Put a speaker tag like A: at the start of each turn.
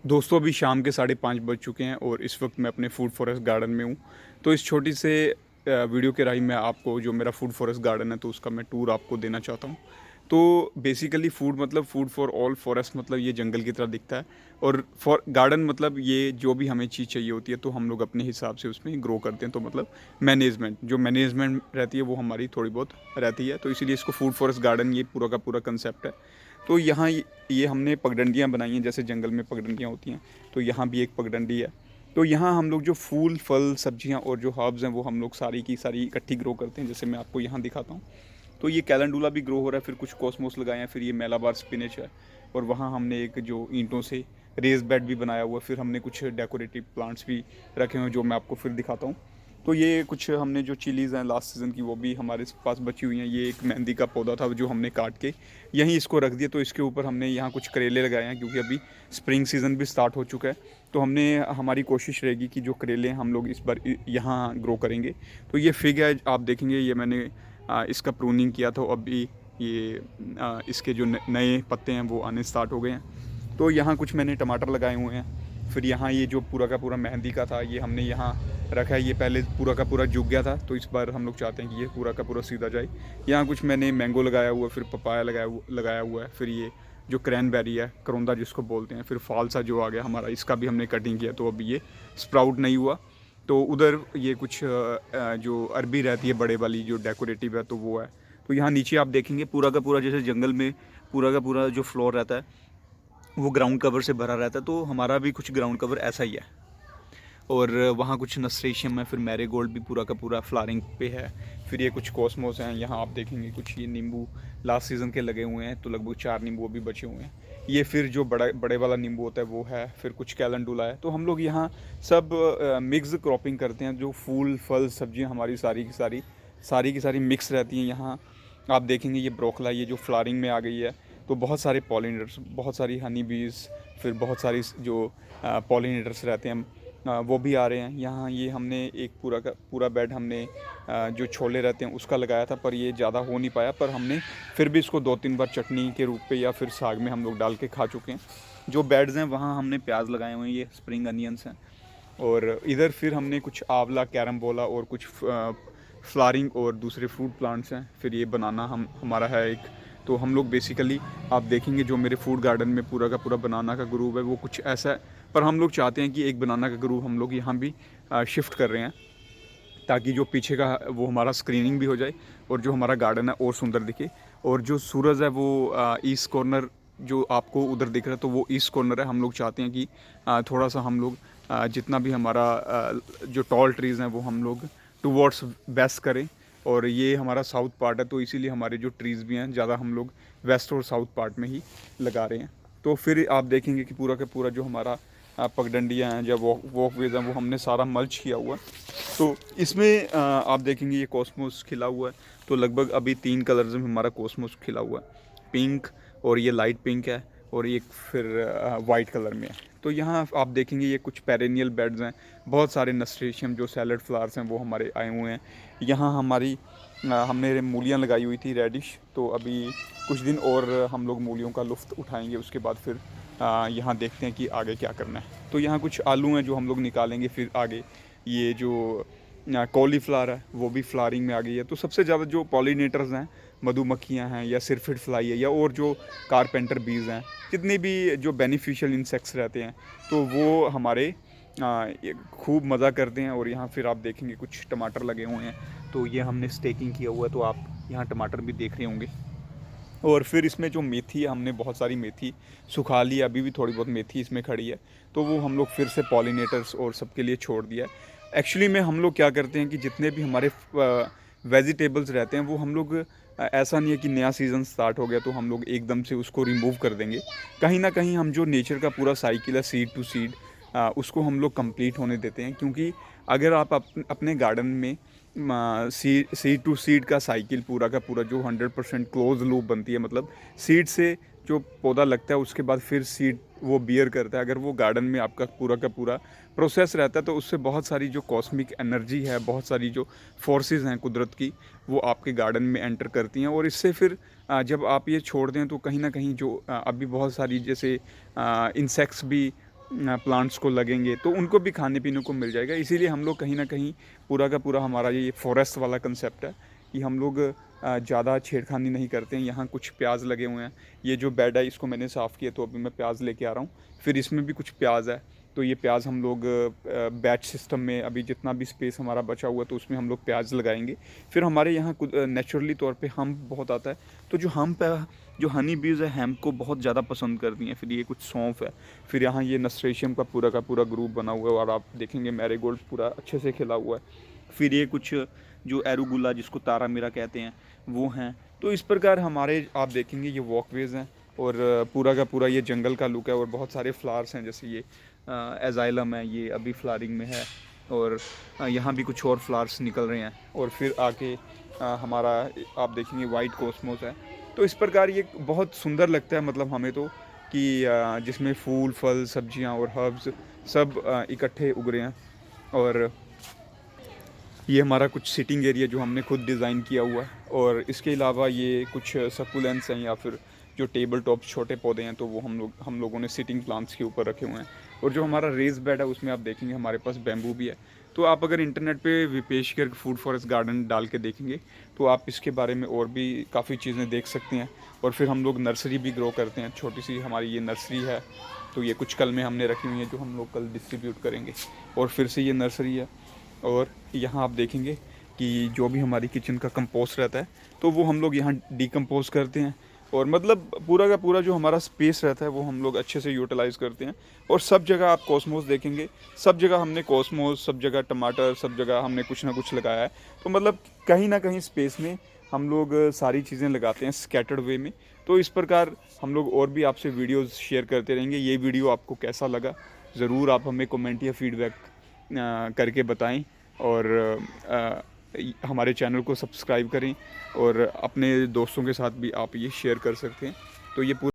A: दोस्तों अभी शाम के 5:30 बज चुके हैं और इस वक्त मैं अपने फूड फॉरेस्ट गार्डन में हूँ। तो इस छोटी से वीडियो के राही मैं आपको जो मेरा फूड फॉरेस्ट गार्डन है तो उसका मैं टूर आपको देना चाहता हूँ। तो बेसिकली फूड मतलब फूड फॉर ऑल, फॉरेस्ट मतलब ये जंगल की तरह दिखता है। और फॉर गार्डन मतलब ये जो भी हमें चीज़ चाहिए होती है तो हम लोग अपने हिसाब से उसमें ग्रो करते हैं। तो मतलब मैनेजमेंट रहती है वो हमारी थोड़ी बहुत रहती है, तो इसीलिए इसको फूड फॉरेस्ट गार्डन ये पूरा का पूरा कंसेप्ट है। तो यहाँ ये हमने पगडंडियाँ बनाई हैं, जैसे जंगल में पगडंडियाँ होती हैं तो यहाँ भी एक पगडंडी है। तो यहाँ हम लोग जो फूल फल सब्जियाँ और जो हर्ब्स हैं वो हम लोग सारी की सारी इकट्ठी ग्रो करते हैं, जैसे मैं आपको यहाँ दिखाता हूँ। तो ये कैलेंडुला भी ग्रो हो रहा है, फिर कुछ कॉस्मोस लगाए हैं, फिर ये मेलाबार स्पिनच है। और वहाँ हमने एक जो ईंटों से रेस बेड भी बनाया हुआ है, फिर हमने कुछ डेकोरेटिव प्लांट्स भी रखे हुए हैं जो मैं आपको फिर दिखाता हूँ। तो ये कुछ हमने जो चिलीज़ हैं लास्ट सीज़न की वो भी हमारे पास बची हुई हैं। ये एक मेहंदी का पौधा था जो हमने काट के यहीं इसको रख दिया, तो इसके ऊपर हमने यहाँ कुछ करेले लगाए हैं क्योंकि अभी स्प्रिंग सीज़न भी स्टार्ट हो चुका है। तो हमारी कोशिश रहेगी कि जो करेले हैं हम लोग इस बार यहाँ ग्रो करेंगे। तो ये फिग है, आप देखेंगे ये मैंने इसका प्रूनिंग किया था, अभी ये इसके जो नए पत्ते हैं वो आने स्टार्ट हो गए हैं। तो यहाँ कुछ मैंने टमाटर लगाए हुए हैं। फिर यहाँ ये जो पूरा का पूरा मेहंदी का था ये हमने यहाँ रखा है। ये पहले पूरा का पूरा झुक गया था, तो इस बार हम लोग चाहते हैं कि ये पूरा का पूरा सीधा जाए। यहाँ कुछ मैंने मैंगो लगाया हुआ है, फिर पपाया लगाया हुआ है। फिर ये जो क्रैनबेरी है, करौंदा जिसको बोलते हैं, फिर फालसा जो आ गया हमारा, इसका भी हमने कटिंग किया तो अभी ये स्प्राउट नहीं हुआ। तो उधर ये कुछ जो अरबी रहती है बड़े वाली जो डेकोरेटिव है तो वो है। तो यहाँ नीचे आप देखेंगे पूरा का पूरा जैसे जंगल में पूरा का पूरा जो फ्लोर रहता है वो ग्राउंड कवर से भरा रहता है, तो हमारा भी कुछ ग्राउंड कवर ऐसा ही है। और वहाँ कुछ नस्रेशियम है, फिर मैरीगोल्ड भी पूरा का पूरा फ्लारिंग पे है। फिर ये कुछ कॉस्मोस हैं, यहाँ आप देखेंगे कुछ ये नींबू लास्ट सीज़न के लगे हुए हैं, तो लगभग 4 नींबू अभी बचे हुए हैं। ये फिर जो बड़ा बड़े वाला नींबू होता है वो है, फिर कुछ कैलेंडुला है। तो हम लोग यहाँ सब मिक्स क्रॉपिंग करते हैं, जो फूल फल सब्जियाँ हमारी सारी की सारी मिक्स रहती हैं यहाँ। आप देखेंगे ये ब्रोकला ये जो फ्लारिंग में आ गई है, तो बहुत सारे पॉलिनेटर्स, बहुत सारी हनी बीज, फिर बहुत सारी जो पॉलिनेटर्स रहते हैं वो भी आ रहे हैं यहाँ। ये हमने एक पूरा का पूरा बेड हमने जो छोले रहते हैं उसका लगाया था, पर ये ज़्यादा हो नहीं पाया, पर हमने फिर भी इसको 2-3 बार चटनी के रूप पे या फिर साग में हम लोग डाल के खा चुके हैं। जो बेड्स हैं वहाँ हमने प्याज लगाए हुए हैं, ये स्प्रिंग अनियंस हैं। और इधर फिर हमने कुछ आंवला, कैरम्बोला और कुछ फ्लारिंग और दूसरे फ्रूट प्लांट्स हैं। फिर ये बनाना हमारा है एक। तो हम लोग बेसिकली आप देखेंगे जो मेरे फूड गार्डन में पूरा का पूरा बनाना का ग्रुप है वो कुछ ऐसा है। पर हम लोग चाहते हैं कि एक बनाना का ग्रुप हम लोग यहाँ भी शिफ्ट कर रहे हैं, ताकि जो पीछे का वो हमारा स्क्रीनिंग भी हो जाए और जो हमारा गार्डन है और सुंदर दिखे। और जो सूरज है वो ईस्ट कॉर्नर जो आपको उधर दिख रहा है तो वो ईस्ट कॉर्नर है। हम लोग चाहते हैं कि थोड़ा सा हम लोग जितना भी हमारा जो टॉल ट्रीज़ हैं वो हम लोग टूवर्ड्स वेस्ट करें। और ये हमारा साउथ पार्ट है, तो इसीलिए हमारे जो ट्रीज़ भी हैं ज़्यादा हम लोग वेस्ट और साउथ पार्ट में ही लगा रहे हैं। तो फिर आप देखेंगे कि पूरा का पूरा जो हमारा पगडंडियाँ हैं या वॉकवेज हैं वो हमने सारा मल्च किया हुआ है। तो इसमें आप देखेंगे ये कॉस्मोस खिला हुआ है। तो लगभग अभी 3 कलर्स में हमारा कॉस्मोस खिला हुआ है, पिंक और ये लाइट पिंक है और ये फिर वाइट कलर में है। तो यहाँ आप देखेंगे ये कुछ पेरेनियल बेड्स हैं, बहुत सारे नस्टेशियम जो सैलड फ्लावर्स हैं वो हमारे आए हुए हैं। यहाँ हमने मूलियाँ लगाई हुई थी रेडिश, तो अभी कुछ दिन और हम लोग मूलियों का लुफ्त उठाएंगे, उसके बाद फिर यहाँ देखते हैं कि आगे क्या करना है। तो यहाँ कुछ आलू हैं जो हम लोग निकालेंगे फिर आगे। ये जो कॉलीफ्लावर है वो भी फ्लावरिंग में आ गई है। तो सबसे ज़्यादा जो पॉलिनेटर्स हैं, मधुमक्खियाँ हैं या सिरफिड फ्लाई है या और जो कारपेंटर बीज हैं, जितने भी जो बेनिफिशियल इंसेक्ट्स रहते हैं तो वो हमारे खूब मज़ा करते हैं। और यहाँ फिर आप देखेंगे कुछ टमाटर लगे हुए हैं, तो ये हमने स्टेकिंग किया हुआ है, तो आप यहाँ टमाटर भी देख रहे होंगे। और फिर इसमें जो मेथी है हमने बहुत सारी मेथी सुखा ली, अभी भी थोड़ी बहुत मेथी इसमें खड़ी है, तो वो हम लोग फिर से पॉलिनेटर्स और सबके लिए छोड़ दिया है। एक्चुअली में हम लोग क्या करते हैं कि जितने भी हमारे वेजिटेबल्स रहते हैं वो हम लोग ऐसा नहीं है कि नया सीज़न स्टार्ट हो गया तो हम लोग एकदम से उसको रिमूव कर देंगे। कहीं ना कहीं हम जो नेचर का पूरा साइकिल है सीड टू सीड उसको हम लोग कंप्लीट होने देते हैं। क्योंकि अगर आप अपने गार्डन में सीड टू सीड का साइकिल पूरा का पूरा जो 100% क्लोज लूप बनती है, मतलब सीड से जो पौधा लगता है उसके बाद फिर सीड वो बियर करता है, अगर वो गार्डन में आपका पूरा का पूरा प्रोसेस रहता है तो उससे बहुत सारी जो कॉस्मिक एनर्जी है, बहुत सारी जो फोर्सेस हैं कुदरत की, वो आपके गार्डन में एंटर करती हैं। और इससे फिर जब आप ये छोड़ दें तो कहीं ना कहीं जो अभी बहुत सारी जैसे इंसेक्ट्स भी प्लांट्स को लगेंगे तो उनको भी खाने पीने को मिल जाएगा। इसीलिए हम लोग कहीं ना कहीं पूरा का पूरा हमारा ये फॉरेस्ट वाला कंसेप्ट है कि हम लोग ज़्यादा छेड़खानी नहीं करते हैं। यहाँ कुछ प्याज लगे हुए हैं, ये जो बेड है इसको मैंने साफ़ किया तो अभी मैं प्याज लेके आ रहा हूँ। फिर इसमें भी कुछ प्याज है, तो ये प्याज हम लोग बैच सिस्टम में अभी जितना भी स्पेस हमारा बचा हुआ तो उसमें हम लोग प्याज लगाएंगे। फिर हमारे यहाँ नेचुरली तौर पे हम्प बहुत आता है, तो जो हम्प है, जो हनी बीज है हेम्प को बहुत ज़्यादा पसंद करती हैं। फिर ये कुछ सौंफ है, फिर यहाँ ये नस्ट्रेशियम का पूरा ग्रुप बना हुआ है और आप देखेंगे मैरीगोल्ड पूरा अच्छे से खिला हुआ है। फिर ये कुछ जो एरुगुला जिसको तारा मीरा कहते हैं वो हैं। तो इस प्रकार हमारे आप देखेंगे ये वॉकवेज़ हैं और पूरा का पूरा ये जंगल का लुक है और बहुत सारे फ्लावर्स हैं, जैसे ये एजाइलम है, ये अभी फ्लावरिंग में है और यहाँ भी कुछ और फ्लावर्स निकल रहे हैं। और फिर आके हमारा आप देखेंगे वाइट कॉस्मोस है। तो इस प्रकार ये बहुत सुंदर लगता है, मतलब हमें तो कि जिसमें फूल फल सब्जियाँ और हर्ब्स सब इकट्ठे उग रहे हैं। और ये हमारा कुछ सिटिंग एरिया जो हमने खुद डिज़ाइन किया हुआ है। और इसके अलावा ये कुछ सकुलेंट्स हैं या फिर जो टेबल टॉप छोटे पौधे हैं तो वो हम लोगों ने सिटिंग प्लांट्स के ऊपर रखे हुए हैं। और जो हमारा रेज बेड है उसमें आप देखेंगे हमारे पास बैम्बू भी है। तो आप अगर इंटरनेट पे Bipesh Garg food forest garden डाल के देखेंगे तो आप इसके बारे में और भी काफ़ी चीज़ें देख सकते हैं। और फिर हम लोग नर्सरी भी ग्रो करते हैं, छोटी सी हमारी ये नर्सरी है। तो ये कुछ कल में हमने रखी हुई है जो हम लोग कल डिस्ट्रीब्यूट करेंगे। और फिर से ये नर्सरी है। और यहाँ आप देखेंगे कि जो भी हमारी किचन का कंपोस्ट रहता है तो वो हम लोग यहाँ डिकम्पोज करते हैं। और मतलब पूरा का पूरा जो हमारा स्पेस रहता है वो हम लोग अच्छे से यूटिलाइज़ करते हैं। और सब जगह आप कॉस्मोस देखेंगे, सब जगह हमने कॉस्मोस, सब जगह टमाटर, सब जगह हमने कुछ ना कुछ लगाया है। तो मतलब कहीं ना कहीं स्पेस में हम लोग सारी चीज़ें लगाते हैं स्कैटर्ड वे में। तो इस प्रकार हम लोग और भी आपसे वीडियोस शेयर करते रहेंगे। ये वीडियो आपको कैसा लगा ज़रूर आप हमें कमेंट या फीडबैक करके बताएं। और हमारे चैनल को सब्सक्राइब करें और अपने दोस्तों के साथ भी आप ये शेयर कर सकते हैं। तो ये पूरा